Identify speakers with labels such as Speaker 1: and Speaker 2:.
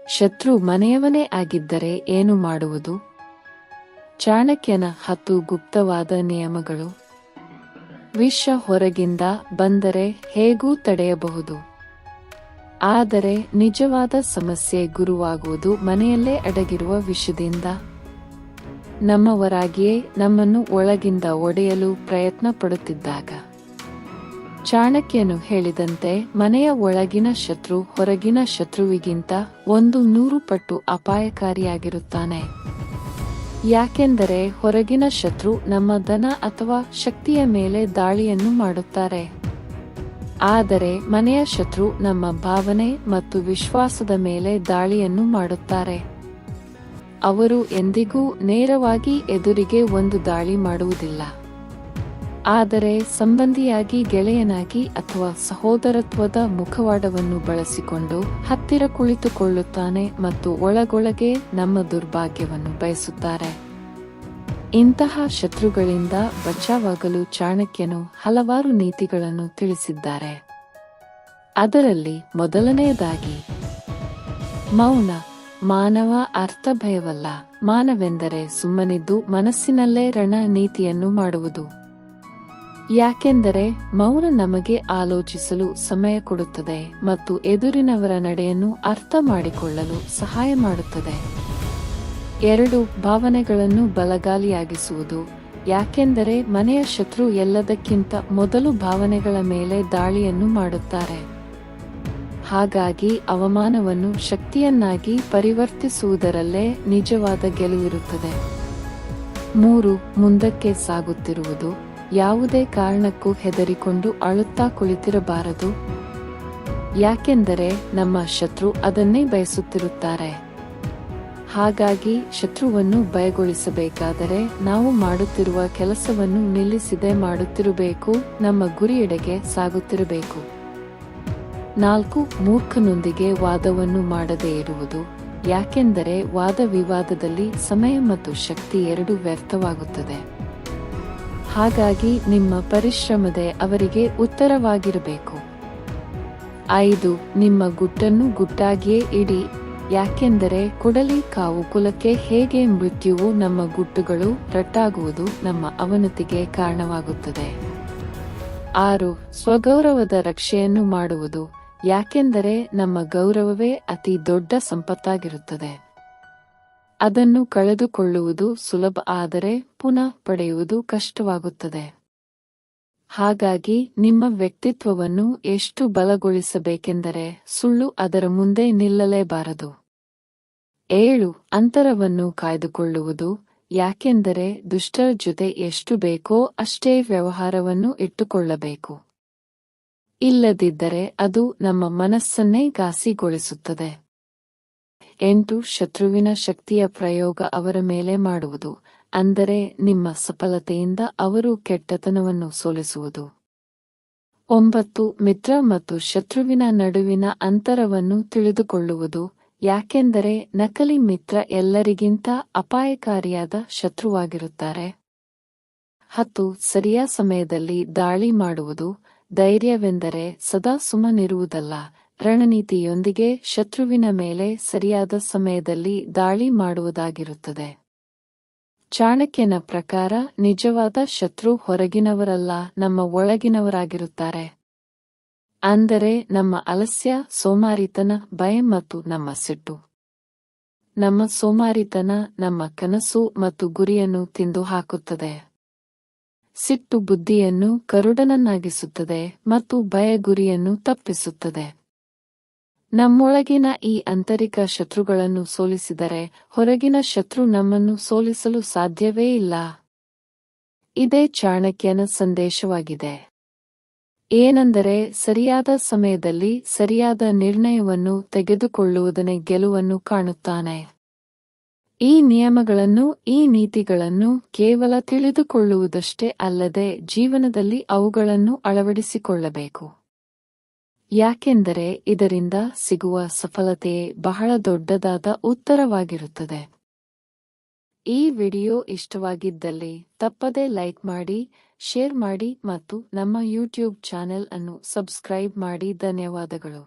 Speaker 1: ಶತ್ರು ಮನೆಯವನೇ ಆಗಿದ್ದರೆ ಏನು ಮಾಡುವುದು? ಚಾಣಕ್ಯನ 10 ಗುಪ್ತವಾದ ನಿಯಮಗಳು. ವಿಷ ಹೊರಗಿಂದ ಬಂದರೆ ಹೇಗೂ ತಡೆಯಬಹುದು. ಆದರೆ ನಿಜವಾದ ಸಮಸ್ಯೆ ಗುರುವಾಗುವುದು ಮನೆಯಲ್ಲೇ ಅಡಗಿರುವ ವಿಷದಿಂದ. ನಮ್ಮವರಾಗಿಯೇ ನಮ್ಮನ್ನು ಒಳಗಿಂದ ಒಡೆಯಲು ಪ್ರಯತ್ನ ಪಡುತ್ತಿದ್ದಾಗ. ಚಾಣಕ್ಯನು ಹೇಳಿದಂತೆ ಮನೆಯ ಒಳಗಿನ ಶತ್ರು ಹೊರಗಿನ ಶತ್ರುವಿಗಿಂತ 100 ಪಟ್ಟು ಅಪಾಯಕಾರಿಯಾಗಿರುತ್ತಾನೆ. ಯಾಕೆಂದರೆ ಹೊರಗಿನ ಶತ್ರು ನಮ್ಮ ಧನ ಅಥವಾ ಶಕ್ತಿಯ ಮೇಲೆ ದಾಳಿಯನ್ನು ಮಾಡುತ್ತಾರೆ. ಆದರೆ ಮನೆಯ ಶತ್ರು ನಮ್ಮ ಭಾವನೆ ಮತ್ತು ವಿಶ್ವಾಸದ ಮೇಲೆ ದಾಳಿಯನ್ನು ಮಾಡುತ್ತಾರೆ. ಅವರು ಎಂದಿಗೂ ನೇರವಾಗಿ ಎದುರಿಗೆ ಒಂದು ದಾಳಿ ಮಾಡುವುದಿಲ್ಲ. ಆದರೆ ಸಂಬಂಧಿಯಾಗಿ, ಗೆಳೆಯನಾಗಿ ಅಥವಾ ಸಹೋದರತ್ವದ ಮುಖವಾಡವನ್ನು ಬಳಸಿಕೊಂಡು ಹತ್ತಿರ ಕುಳಿತುಕೊಳ್ಳುತ್ತಾನೆ ಮತ್ತು ಒಳಗೊಳಗೆ ನಮ್ಮ ದುರ್ಭಾಗ್ಯವನ್ನು ಬಯಸುತ್ತಾರೆ. ಇಂತಹ ಶತ್ರುಗಳಿಂದ ಬಚಾವಾಗಲು ಚಾಣಕ್ಯನು ಹಲವಾರು ನೀತಿಗಳನ್ನು ತಿಳಿಸಿದ್ದಾರೆ. ಅದರಲ್ಲಿ ಮೊದಲನೆಯದಾಗಿ ಮೌನ. ಮಾನವ ಅರ್ಥ ಭಯವಲ್ಲ. ಮಾನವೆಂದರೆ ಸುಮ್ಮನಿದ್ದು ಮನಸ್ಸಿನಲ್ಲೇ ರಣನೀತಿಯನ್ನು ಮಾಡುವುದು. ಯಾಕೆಂದರೆ ಮೌನ ನಮಗೆ ಆಲೋಚಿಸಲು ಸಮಯ ಕೊಡುತ್ತದೆ ಮತ್ತು ಎದುರಿನವರ ನಡೆಯನ್ನು ಅರ್ಥ ಮಾಡಿಕೊಳ್ಳಲು ಸಹಾಯ ಮಾಡುತ್ತದೆ. 2. ಭಾವನೆಗಳನ್ನು ಬಲಗಾಲಿಯಾಗಿಸುವುದು. ಯಾಕೆಂದರೆ ಮನೆಯ ಶತ್ರು ಎಲ್ಲದಕ್ಕಿಂತ ಮೊದಲು ಭಾವನೆಗಳ ಮೇಲೆ ದಾಳಿಯನ್ನು ಮಾಡುತ್ತಾರೆ. ಹಾಗಾಗಿ ಅವಮಾನವನ್ನು ಶಕ್ತಿಯನ್ನಾಗಿ ಪರಿವರ್ತಿಸುವುದರಲ್ಲೇ ನಿಜವಾದ ಗೆಲುವಿರುತ್ತದೆ. 3. ಮುಂದಕ್ಕೆ ಸಾಗುತ್ತಿರುವುದು. ಯಾವುದೇ ಕಾರಣಕ್ಕೂ ಹೆದರಿಕೊಂಡು ಅಳುತ್ತಾ ಕುಳಿತಿರಬಾರದು. ಯಾಕೆಂದರೆ ನಮ್ಮ ಶತ್ರು ಅದನ್ನೇ ಬಯಸುತ್ತಿರುತ್ತಾರೆ. ಹಾಗಾಗಿ ಶತ್ರುವನ್ನು ಭಯಗೊಳಿಸಬೇಕಾದರೆ ನಾವು ಮಾಡುತ್ತಿರುವ ಕೆಲಸವನ್ನು ನಿಲ್ಲಿಸದೆ ಮಾಡುತ್ತಿರಬೇಕು, ನಮ್ಮ ಗುರಿಯೆಡೆಗೆ ಸಾಗುತ್ತಿರಬೇಕು. 4. ಮೂರ್ಖನೊಂದಿಗೆ ವಾದವನ್ನು ಮಾಡದೇ ಇರುವುದು. ಯಾಕೆಂದರೆ ವಾದ ವಿವಾದದಲ್ಲಿ ಸಮಯ ಮತ್ತು ಶಕ್ತಿ ಎರಡೂ ವ್ಯರ್ಥವಾಗುತ್ತದೆ. ಹಾಗಾಗಿ ನಿಮ್ಮ ಪರಿಶ್ರಮದೆ ಅವರಿಗೆ ಉತ್ತರವಾಗಿರಬೇಕು. 5. ನಿಮ್ಮ ಗುಟ್ಟನ್ನು ಗುಟ್ಟಾಗಿಯೇ ಇಡಿ. ಯಾಕೆಂದರೆ ಕೊಡಲಿ ಕಾವು ಕುಲಕ್ಕೆ ಹೇಗೆ ಮೃತ್ಯುವು ನಮ್ಮ ಗುಟ್ಟುಗಳು ರಟ್ಟಾಗುವುದು ನಮ್ಮ ಅವನತಿಗೆ ಕಾರಣವಾಗುತ್ತದೆ. 6. ಸ್ವಗೌರವದ ರಕ್ಷೆಯನ್ನು ಮಾಡುವುದು. ಯಾಕೆಂದರೆ ನಮ್ಮ ಗೌರವವೇ ಅತಿ ದೊಡ್ಡ ಸಂಪತ್ತಾಗಿರುತ್ತದೆ. ಅದನ್ನು ಕಳೆದುಕೊಳ್ಳುವುದು ಸುಲಭ, ಆದರೆ ಪುನಃ ಪಡೆಯುವುದು ಕಷ್ಟವಾಗುತ್ತದೆ. ಹಾಗಾಗಿ ನಿಮ್ಮ ವ್ಯಕ್ತಿತ್ವವನ್ನು ಎಷ್ಟು ಬಲಗೊಳಿಸಬೇಕೆಂದರೆ ಸುಳ್ಳು ಅದರ ಮುಂದೆ ನಿಲ್ಲಲೇಬಾರದು. 7. ಅಂತರವನ್ನು ಕಾಯ್ದುಕೊಳ್ಳುವುದು. ಯಾಕೆಂದರೆ ದುಷ್ಟರ ಜೊತೆ ಎಷ್ಟು ಬೇಕೋ ಅಷ್ಟೇ ವ್ಯವಹಾರವನ್ನು ಇಟ್ಟುಕೊಳ್ಳಬೇಕು. ಇಲ್ಲದಿದ್ದರೆ ಅದು ನಮ್ಮ ಮನಸ್ಸನ್ನೇ ಘಾಸಿಗೊಳಿಸುತ್ತದೆ. 8. ಶತ್ರುವಿನ ಶಕ್ತಿಯ ಪ್ರಯೋಗ ಅವರ ಮೇಲೆ ಮಾಡುವುದು. ಅಂದರೆ ನಿಮ್ಮ ಸಫಲತೆಯಿಂದ ಅವರು ಕೆಟ್ಟತನವನ್ನು ಸೋಲಿಸುವುದು. 9. ಮಿತ್ರ ಮತ್ತು ಶತ್ರುವಿನ ನಡುವಿನ ಅಂತರವನ್ನು ತಿಳಿದುಕೊಳ್ಳುವುದು. ಯಾಕೆಂದರೆ ನಕಲಿ ಮಿತ್ರ ಎಲ್ಲರಿಗಿಂತ ಅಪಾಯಕಾರಿಯಾದ ಶತ್ರುವಾಗಿರುತ್ತಾರೆ. 10. ಸರಿಯಾದ ಸಮಯದಲ್ಲಿ ದಾಳಿ ಮಾಡುವುದು. ಧೈರ್ಯವೆಂದರೆ ಸದಾ ಸುಮ್ಮನಿರುವುದಲ್ಲ, ರಣನೀತಿಯೊಂದಿಗೆ ಶತ್ರುವಿನ ಮೇಲೆ ಸರಿಯಾದ ಸಮಯದಲ್ಲಿ ದಾಳಿ ಮಾಡುವುದಾಗಿರುತ್ತದೆ. ಚಾಣಕ್ಯನ ಪ್ರಕಾರ ನಿಜವಾದ ಶತ್ರು ಹೊರಗಿನವರಲ್ಲ, ನಮ್ಮ ಒಳಗಿನವರಾಗಿರುತ್ತಾರೆ. ಅಂದರೆ ನಮ್ಮ ಆಲಸ್ಯ, ಸೋಮಾರಿತನ, ಭಯ ಮತ್ತು ನಮ್ಮ ಸಿಟ್ಟು. ನಮ್ಮ ಸೋಮಾರಿತನ ನಮ್ಮ ಕನಸು ಮತ್ತು ಗುರಿಯನ್ನು ತಿಂದು ಹಾಕುತ್ತದೆ. ಸಿಟ್ಟು ಬುದ್ಧಿಯನ್ನು ಕರುಡನನ್ನಾಗಿಸುತ್ತದೆ ಮತ್ತು ಭಯ ಗುರಿಯನ್ನು ತಪ್ಪಿಸುತ್ತದೆ. ನಮ್ಮೊಳಗಿನ ಈ ಆಂತರಿಕ ಶತ್ರುಗಳನ್ನು ಸೋಲಿಸಿದರೆ ಹೊರಗಿನ ಶತ್ರು ನಮ್ಮನ್ನು ಸೋಲಿಸಲು ಸಾಧ್ಯವೇ ಇಲ್ಲ. ಇದೇ ಚಾಣಕ್ಯನ ಸಂದೇಶವಾಗಿದೆ. ಏನೆಂದರೆ ಸರಿಯಾದ ಸಮಯದಲ್ಲಿ ಸರಿಯಾದ ನಿರ್ಣಯವನ್ನು ತೆಗೆದುಕೊಳ್ಳುವುದನ್ನೇ ಗೆಲುವನ್ನು ಕಾಣುತ್ತಾನೆ. ಈ ನಿಯಮಗಳನ್ನು, ಈ ನೀತಿಗಳನ್ನು ಕೇವಲ ತಿಳಿದುಕೊಳ್ಳುವುದಷ್ಟೇ ಅಲ್ಲದೆ ಜೀವನದಲ್ಲಿ ಅವುಗಳನ್ನು ಅಳವಡಿಸಿಕೊಳ್ಳಬೇಕು. ಯಾಕೆಂದರೆ ಇದರಿಂದ ಸಿಗುವ ಸಫಲತೆಯೇ ಬಹಳ ದೊಡ್ಡದಾದ ಉತ್ತರವಾಗಿರುತ್ತದೆ. ಈ ವಿಡಿಯೋ ಇಷ್ಟವಾಗಿದ್ದಲ್ಲಿ ತಪ್ಪದೇ ಲೈಕ್ ಮಾಡಿ, ಶೇರ್ ಮಾಡಿ ಮತ್ತು ನಮ್ಮ ಯೂಟ್ಯೂಬ್ ಚಾನೆಲ್ ಅನ್ನು ಸಬ್ಸ್ಕ್ರೈಬ್ ಮಾಡಿ. ಧನ್ಯವಾದಗಳು.